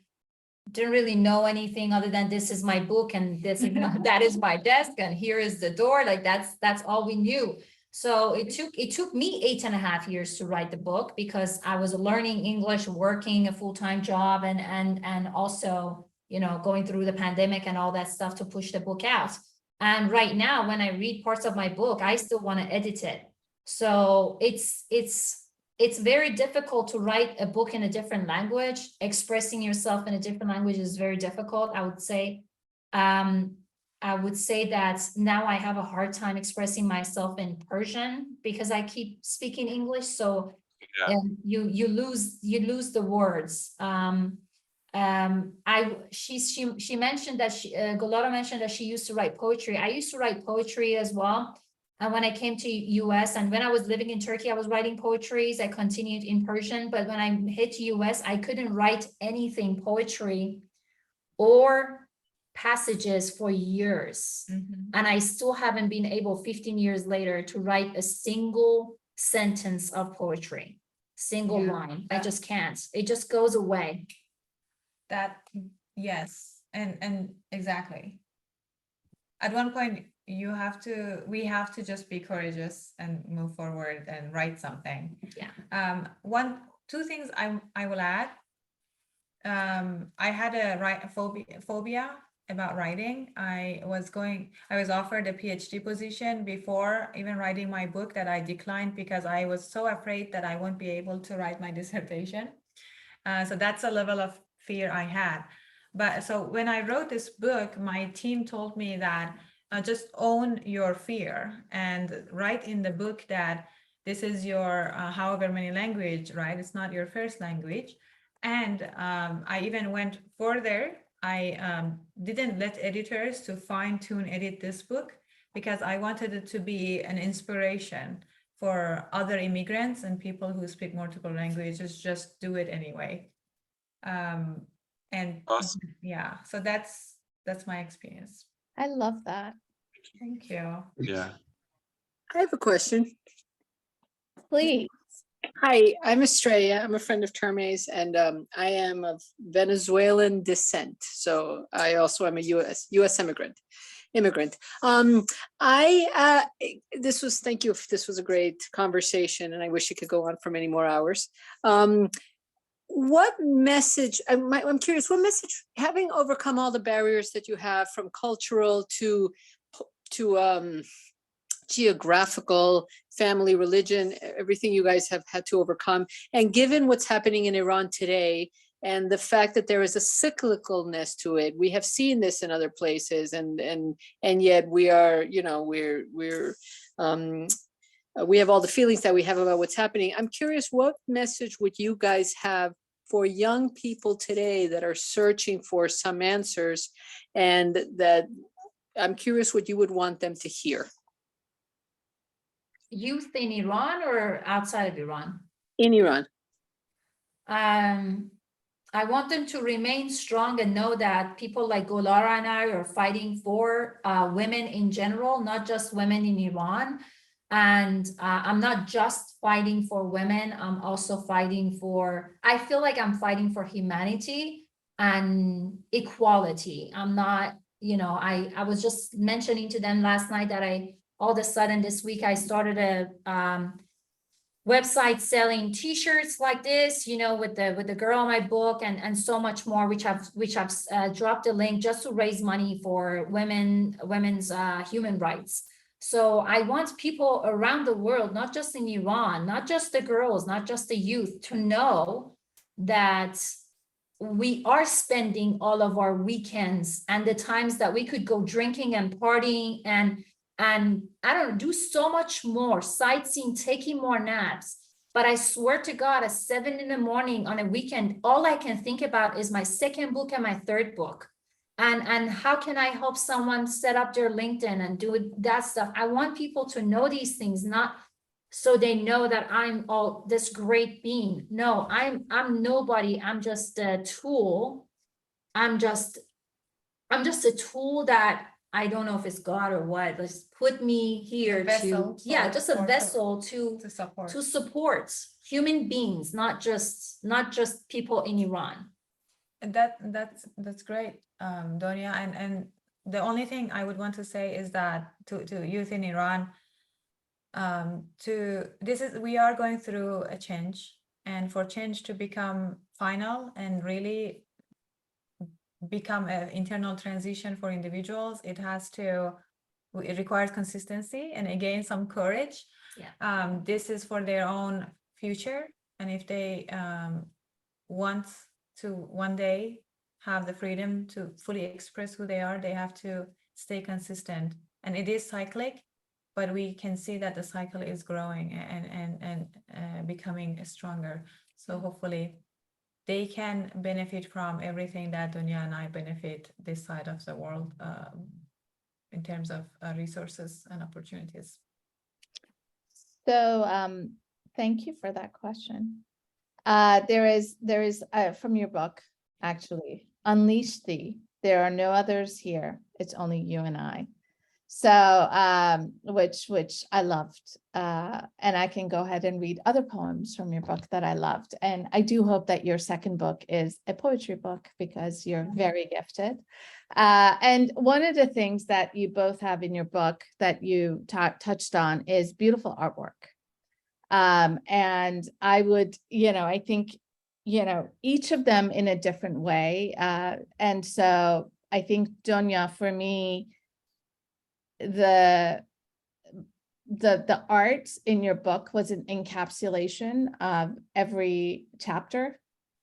really know anything other than this is my book and that is my desk and here is the door. Like that's all we knew. So it took me 8.5 years to write the book because I was learning English, working a full-time job and also, going through the pandemic and all that stuff to push the book out. And right now, when I read parts of my book, I still want to edit it. So it's very difficult to write a book in a different language. Expressing yourself in a different language is very difficult, I would say. I would say that now I have a hard time expressing myself in Persian because I keep speaking English. So you lose the words. She mentioned that Golara mentioned that she used to write poetry. I used to write poetry as well. And when I came to US and when I was living in Turkey, I was writing poetries. I continued in Persian, but when I hit US, I couldn't write anything poetry or passages for years. And I still haven't been able 15 years later to write a single sentence of poetry, single line. I just can't. It just goes away. Yes, and exactly. At one point, we have to just be courageous and move forward and write something. Yeah. Two things I will add. I had a phobia about writing. I was offered a PhD position before even writing my book that I declined because I was so afraid that I won't be able to write my dissertation. So that's a level of fear I had. But so when I wrote this book, my team told me that just own your fear and write in the book that this is your however many language, right? It's not your first language. And I even went further. I didn't let editors to fine-tune edit this book because I wanted it to be an inspiration for other immigrants and people who speak multiple languages. Just do it anyway. And Awesome. yeah, so that's my experience. I love that. Thank you. Yeah. I have a question. Please. Hi, I'm Estrella. I'm a friend of Termeh's, and I am of Venezuelan descent. So I also am a U.S. immigrant. Thank you. This was a great conversation, and I wish it could go on for many more hours. What message, I'm curious, what message, having overcome all the barriers that you have from cultural to geographical, family, religion, everything you guys have had to overcome, and given what's happening in Iran today, and the fact that there is a cyclicalness to it, we have seen this in other places, and yet we are, we have all the feelings that we have about what's happening. I'm curious, what message would you guys have for young people today that are searching for some answers, and that I'm curious what you would want them to hear? Youth in Iran or outside of Iran? In Iran. I want them to remain strong and know that people like Golara and I are fighting for women in general, not just women in Iran. And I'm not just fighting for women, I'm also fighting for, I feel like I'm fighting for humanity and equality. I'm not, I was just mentioning to them last night that all of a sudden this week I started a website selling t-shirts like this, with the girl in my book, and so much more, which I've dropped a link just to raise money for women's human rights. So I want people around the world, not just in Iran, not just the girls, not just the youth, to know that we are spending all of our weekends and the times that we could go drinking and partying and I don't know, do so much more, sightseeing, taking more naps. But I swear to God, at 7 a.m. on a weekend, all I can think about is my second book and my third book. And how can I help someone set up their LinkedIn and do that stuff? I want people to know these things, not so they know that I'm all this great being. No, I'm nobody. I'm just a tool. I'm just a tool that I don't know if it's God or what. Let's put me here just a vessel to support human beings, not just people in Iran. And that's great, Donya. And the only thing I would want to say is that to youth in Iran, we are going through a change, and for change to become final and really become an internal transition for individuals, it requires consistency and again some courage. This is for their own future, and if they want to one day have the freedom to fully express who they are, they have to stay consistent. And it is cyclic, but we can see that the cycle is growing and becoming stronger. So hopefully they can benefit from everything that Donya and I benefit this side of the world in terms of resources and opportunities. So thank you for that question. There is from your book, actually, Unleash Thee. There are no others here. It's only you and I. So which I loved. And I can go ahead and read other poems from your book that I loved. And I do hope that your second book is a poetry book, because you're very gifted. And one of the things that you both have in your book that you touched on is beautiful artwork. And I would, I think, each of them in a different way. And so I think, Donya, for me, the art in your book was an encapsulation of every chapter.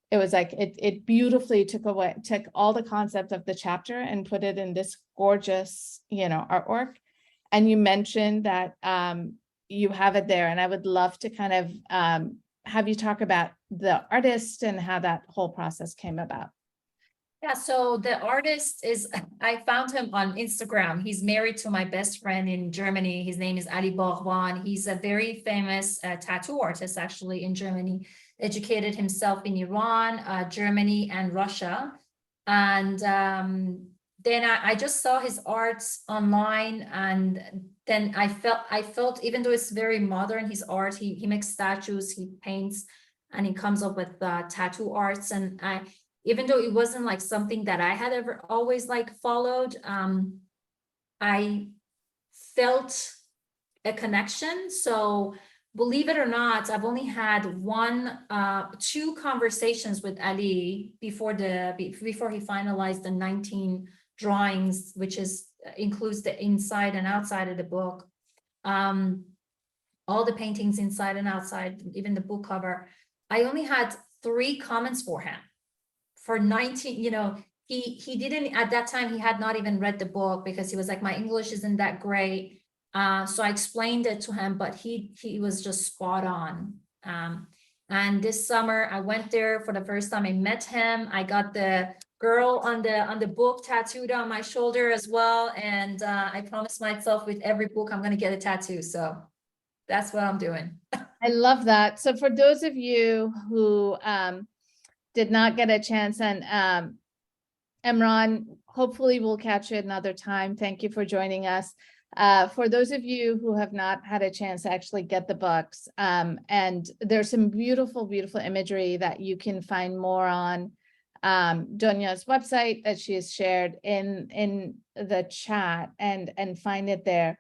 It was like it beautifully took all the concept of the chapter and put it in this gorgeous, artwork. And you mentioned that you have it there, and I would love to kind of have you talk about the artist and how that whole process came about. Yeah, so the artist I found him on Instagram. He's married to my best friend in Germany. His name is Ali Baghwan. He's a very famous tattoo artist, actually, in Germany. Educated himself in Iran, Germany, and Russia. And then I just saw his art online, and then I felt even though it's very modern, his art, he makes statues, he paints, and he comes up with tattoo arts. And even though it wasn't like something that I had ever always like followed, I felt a connection. So believe it or not, I've only had two conversations with Ali before he finalized the 19 drawings, which includes the inside and outside of the book. All the paintings inside and outside, even the book cover. I only had 3 comments for him for 19, he didn't, at that time, he had not even read the book because he was like, my English isn't that great. So I explained it to him, but he was just spot on. And this summer I went there for the first time. I met him. I got the girl on the book tattooed on my shoulder as well. And I promised myself with every book I'm going to get a tattoo. So that's what I'm doing. I love that. So for those of you who did not get a chance, and Imran, hopefully we'll catch you another time. Thank you for joining us. For those of you who have not had a chance to actually get the books, and there's some beautiful, beautiful imagery that you can find more on Donya's website that she has shared in the chat, and find it there.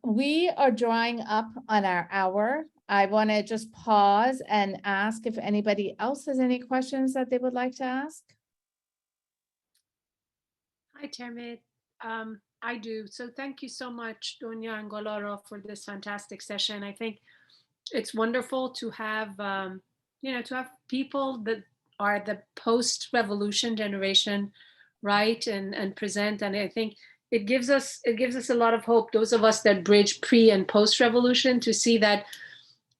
We are drawing up on our hour. I want to just pause and ask if anybody else has any questions that they would like to ask. Hi, Termeh. I do. So thank you so much, Donya and Golara, for this fantastic session. I think it's wonderful to have, to have people that are the post-revolution generation write and present. And I think it gives us a lot of hope, those of us that bridge pre and post-revolution, to see that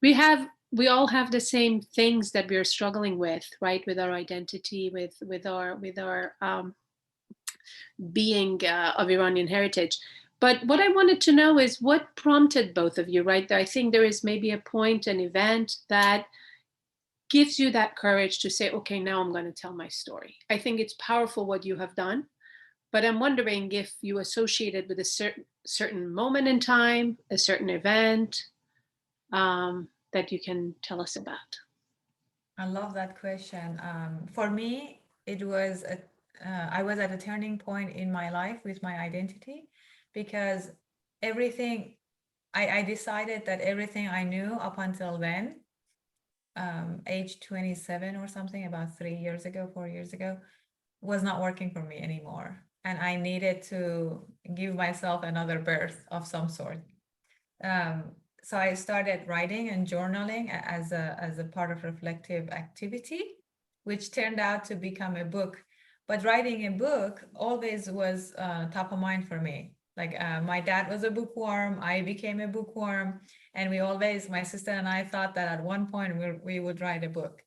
we all have the same things that we are struggling with, right? With our identity, with our being of Iranian heritage. But what I wanted to know is what prompted both of you, right? I think there is maybe a point, an event that gives you that courage to say, okay, now I'm going to tell my story. I think it's powerful what you have done, but I'm wondering if you associated with a certain moment in time, a certain event that you can tell us about. I love that question. For me, it was I was at a turning point in my life with my identity, because everything, I decided that everything I knew up until then, age 27 or something, about 4 years ago, was not working for me anymore. And I needed to give myself another birth of some sort. So I started writing and journaling as a part of reflective activity, which turned out to become a book. But writing a book always was top of mind for me. Like my dad was a bookworm, I became a bookworm, and my sister and I thought that at one point we would write a book.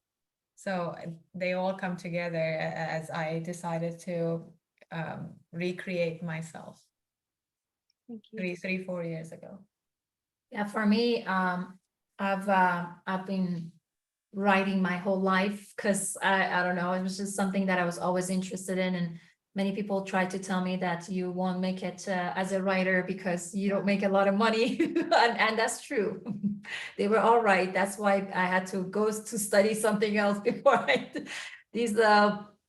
So they all come together as I decided to recreate myself. Thank you. 4 years ago. Yeah, for me, I've been writing my whole life, because I don't know, it was just something that I was always interested in. And many people try to tell me that you won't make it as a writer because you don't make a lot of money. and that's true. They were all right. That's why I had to go to study something else before these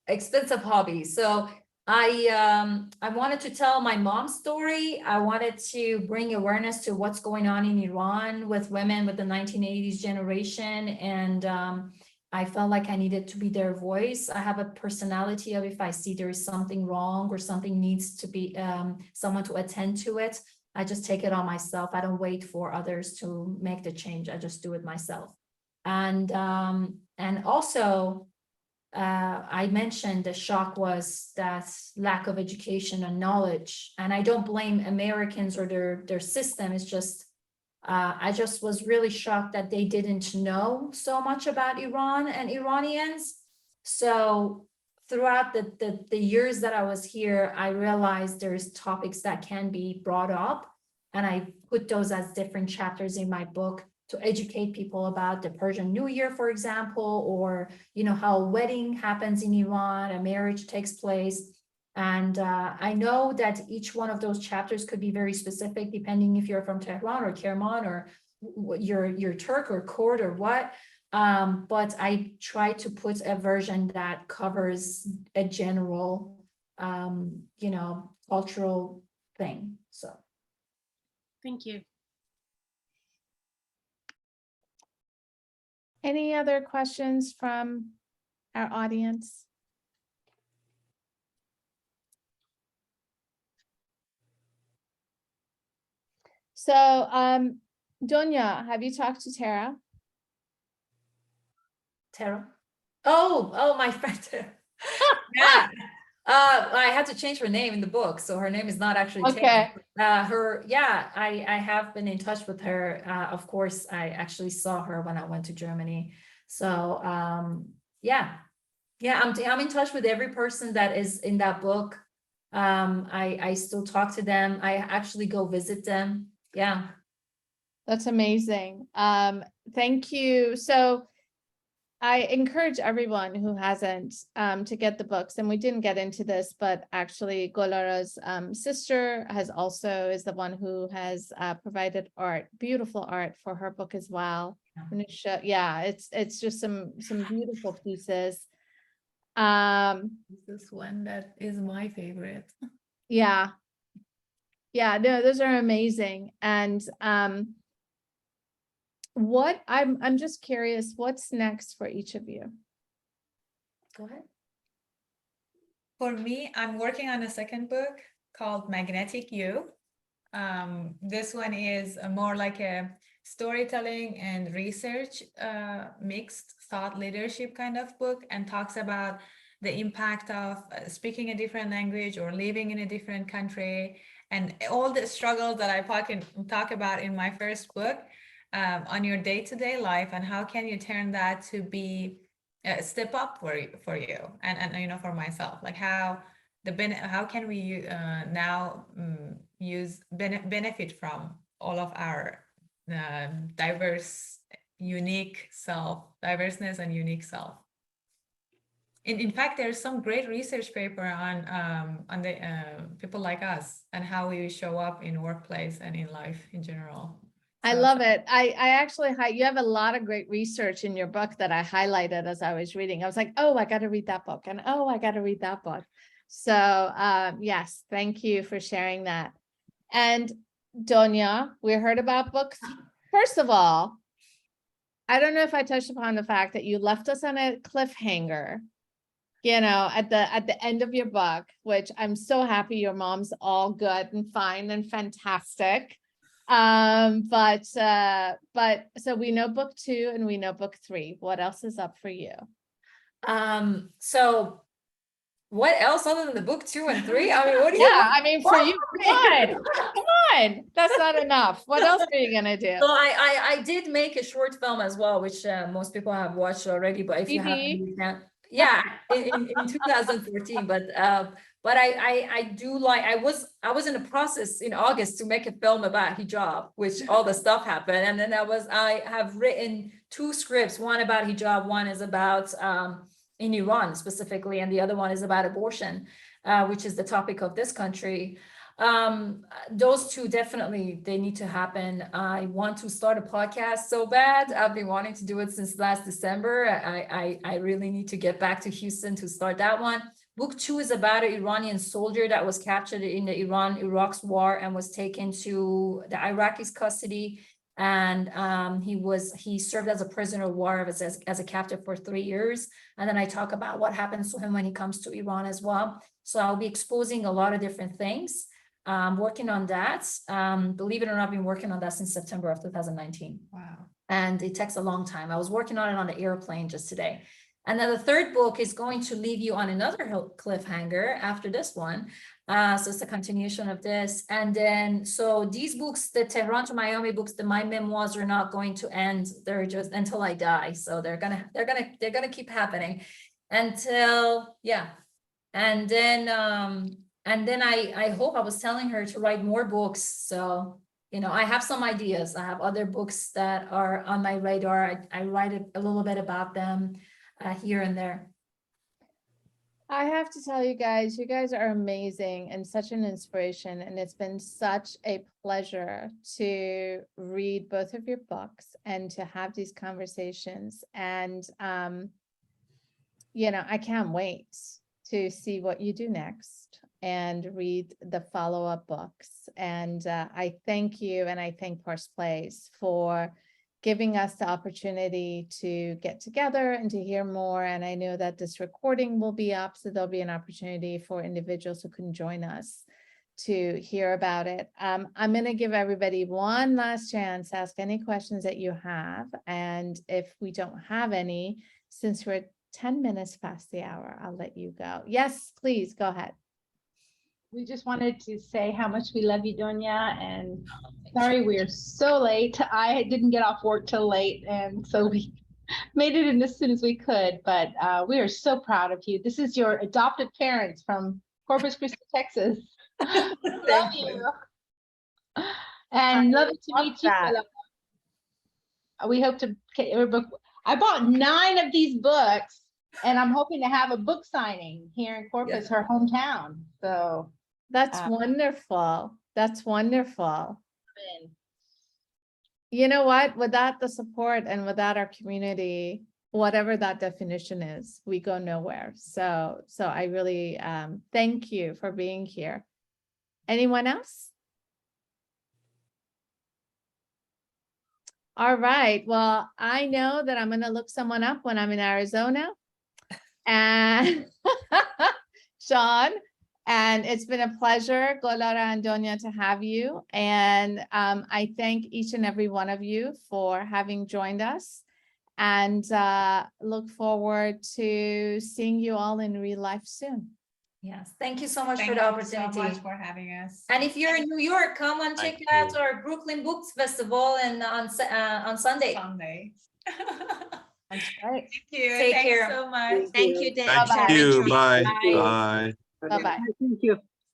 expensive hobbies. So I wanted to tell my mom's story. I wanted to bring awareness to what's going on in Iran with women, with the 1980s generation. And I felt like I needed to be their voice. I have a personality of, if I see there is something wrong or something needs to be someone to attend to it, I just take it on myself. I don't wait for others to make the change. I just do it myself. And also, I mentioned the shock was that lack of education and knowledge, and I don't blame Americans or their system. It's just I just was really shocked that they didn't know so much about Iran and Iranians. So throughout the years that I was here, I realized there's topics that can be brought up, and I put those as different chapters in my book to educate people about the Persian New Year, for example, or, how a wedding happens in Iran, a marriage takes place. And I know that each one of those chapters could be very specific, depending if you're from Tehran or Kerman, or you're Turk or Kurd or what. But I try to put a version that covers a general, cultural thing. So. Thank you. Any other questions from our audience? So, Donya, have you talked to Tara? Tara? Oh, my friend. Yeah. I had to change her name in the book, so her name is not actually Tara. Okay. I have been in touch with her. Of course, I actually saw her when I went to Germany. So, yeah, I'm in touch with every person that is in that book. I still talk to them. I actually go visit them. Yeah. That's amazing. Thank you. So I encourage everyone who hasn't to get the books, and we didn't get into this, but actually Golara's sister is the one who has provided art, beautiful art for her book as well. Yeah, it's just some beautiful pieces. This one that is my favorite. Yeah, no, those are amazing. And what I'm just curious, what's next for each of you? Go ahead. For me, I'm working on a second book called Magnetic You. This one is more like a storytelling and research mixed thought leadership kind of book, and talks about the impact of speaking a different language or living in a different country, and all the struggles that I talk about in my first book on your day-to-day life, and how can you turn that to be a step up for you and for myself, like how can we now benefit from all of our diverseness and unique self. In fact, there's some great research paper on the people like us and how we show up in workplace and in life in general. I love it. I actually, you have a lot of great research in your book that I highlighted as I was reading. I was like, oh, I got to read that book. And oh, I got to read that book. So yes, thank you for sharing that. And Donya, we heard about books. First of all, I don't know if I touched upon the fact that you left us on a cliffhanger, at the end of your book, which I'm so happy your mom's all good and fine and fantastic. But so we know book 2 and we know book 3. What else is up for you? So what else other than the book 2 and 3? I mean, what do you Yeah, I mean, for you, come on, that's not enough. What else are you gonna do? So I did make a short film as well, which most people have watched already, but if you haven't, you can. Yeah, in 2014, but I do like, I was in the process in August to make a film about hijab, which all the stuff happened, and then I have written 2 scripts, one about hijab, one is about in Iran specifically, and the other one is about abortion, which is the topic of this country. Those 2 definitely, they need to happen. I want to start a podcast so bad. I've been wanting to do it since last December. I really need to get back to Houston to start that one. Book 2 is about an Iranian soldier that was captured in the Iran-Iraq war and was taken to the Iraqis' custody. And he served as a prisoner of war as a captive for 3 years. And then I talk about what happens to him when he comes to Iran as well. So I'll be exposing a lot of different things. Working on that. Believe it or not, I've been working on that since September of 2019. Wow. And it takes a long time. I was working on it on the airplane just today. And then the third book is going to leave you on another cliffhanger after this one. So it's a continuation of this. And then, so these books, the Tehran to Miami books, my memoirs are not going to end. They're just until I die. So they're gonna keep happening until, yeah. And then I hope, I was telling her to write more books. So I have some ideas. I have other books that are on my radar. I write a little bit about them here and there. I have to tell you guys are amazing and such an inspiration. And it's been such a pleasure to read both of your books and to have these conversations. And, I can't wait to see what you do next and read the follow-up books. And I thank you, and I thank Parse Place for giving us the opportunity to get together and to hear more. And I know that this recording will be up, so there'll be an opportunity for individuals who can join us to hear about it. I'm going to give everybody one last chance to ask any questions that you have. And if we don't have any, since we're 10 minutes past the hour, I'll let you go. Yes, please go ahead. We just wanted to say how much we love you, Donya, and sorry we are so late. I didn't get off work till late, and so we made it in as soon as we could, but we are so proud of you. This is your adopted parents from Corpus Christi, Texas. Love you. And love to meet you. We hope to, I bought 9 of these books, and I'm hoping to have a book signing here in Corpus, her hometown. So that's wonderful. That's wonderful. You know what? Without the support and without our community, whatever that definition is, we go nowhere. So I really thank you for being here. Anyone else? All right. Well, I know that I'm going to look someone up when I'm in Arizona. And Sean, and it's been a pleasure, Golara and Donya, to have you. And I thank each and every one of you for having joined us, and look forward to seeing you all in real life soon. Yes, thank you so much Thank for the you opportunity. so much for having us. And if you're in New York, come and check out our Brooklyn Books Festival and on Sunday. That's right. Thank you. Take Thanks care. so much. Thank you. Thank you. Bye. Bye. Bye. Bye-bye. Thank you.